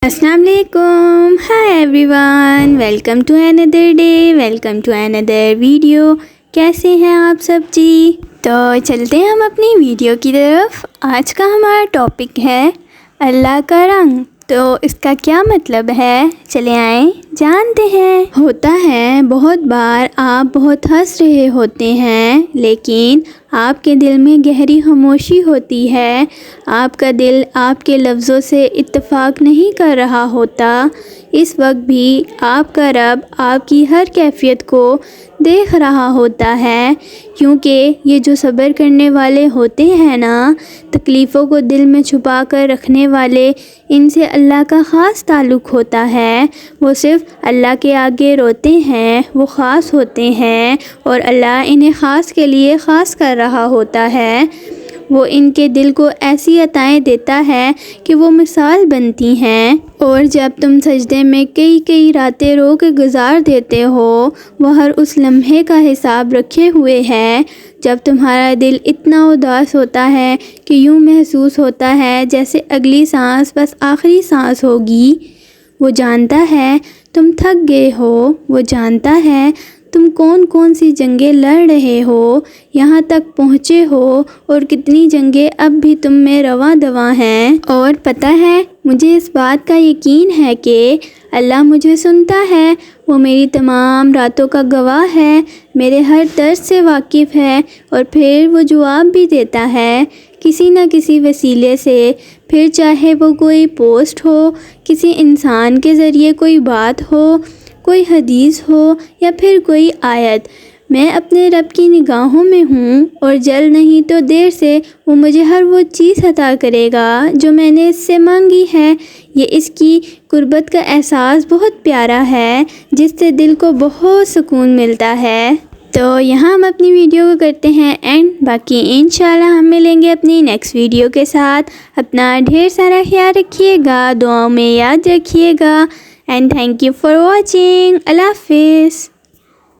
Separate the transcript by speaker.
Speaker 1: السلام علیکم. Hi everyone, welcome to اندر ڈے, ویلکم ٹو اندر ویڈیو. کیسے ہیں آپ سب جی؟ تو چلتے ہیں ہم اپنی ویڈیو کی طرف. آج کا ہمارا ٹاپک ہے اللہ کا رنگ. تو اس کا کیا مطلب ہے, چلے آئیں جانتے ہیں. ہوتا ہے بہت بار آپ بہت ہنس رہے ہوتے ہیں, لیکن آپ کے دل میں گہری خاموشی ہوتی ہے. آپ کا دل آپ کے لفظوں سے اتفاق نہیں کر رہا ہوتا. اس وقت بھی آپ کا رب آپ کی ہر کیفیت کو دیکھ رہا ہوتا ہے, کیونکہ یہ جو صبر کرنے والے ہوتے ہیں نا, تکلیفوں کو دل میں چھپا کر رکھنے والے, ان سے اللہ کا خاص تعلق ہوتا ہے. وہ صرف اللہ کے آگے روتے ہیں, وہ خاص ہوتے ہیں, اور اللہ انہیں خاص کے لیے خاص کر رہا ہوتا ہے. وہ ان کے دل کو ایسی عطائیں دیتا ہے کہ وہ مثال بنتی ہیں. اور جب تم سجدے میں کئی راتیں رو کے گزار دیتے ہو, وہ ہر اس لمحے کا حساب رکھے ہوئے ہے. جب تمہارا دل اتنا اداس ہوتا ہے کہ یوں محسوس ہوتا ہے جیسے اگلی سانس بس آخری سانس ہوگی. وہ جانتا ہے تم تھک گئے ہو, وہ جانتا ہے تم کون سی جنگیں لڑ رہے ہو, یہاں تک پہنچے ہو, اور کتنی جنگیں اب بھی تم میں رواں دواں ہیں. اور پتہ ہے, مجھے اس بات کا یقین ہے کہ اللہ مجھے سنتا ہے. وہ میری تمام راتوں کا گواہ ہے, میرے ہر طرز سے واقف ہے, اور پھر وہ جواب بھی دیتا ہے کسی نہ کسی وسیلے سے. پھر چاہے وہ کوئی پوسٹ ہو, کسی انسان کے ذریعے کوئی بات ہو, کوئی حدیث ہو, یا پھر کوئی آیت. میں اپنے رب کی نگاہوں میں ہوں, اور جلد نہیں تو دیر سے وہ مجھے ہر وہ چیز عطا کرے گا جو میں نے اس سے مانگی ہے. یہ اس کی قربت کا احساس بہت پیارا ہے, جس سے دل کو بہت سکون ملتا ہے. تو یہاں ہم اپنی ویڈیو کو کرتے ہیں اینڈ. باقی انشاءاللہ ہم ملیں گے اپنی نیکسٹ ویڈیو کے ساتھ. اپنا ڈھیر سارا خیال رکھیے گا, دعاؤں میں یاد رکھیے گا. And thank you for watching. اللہ حافظ.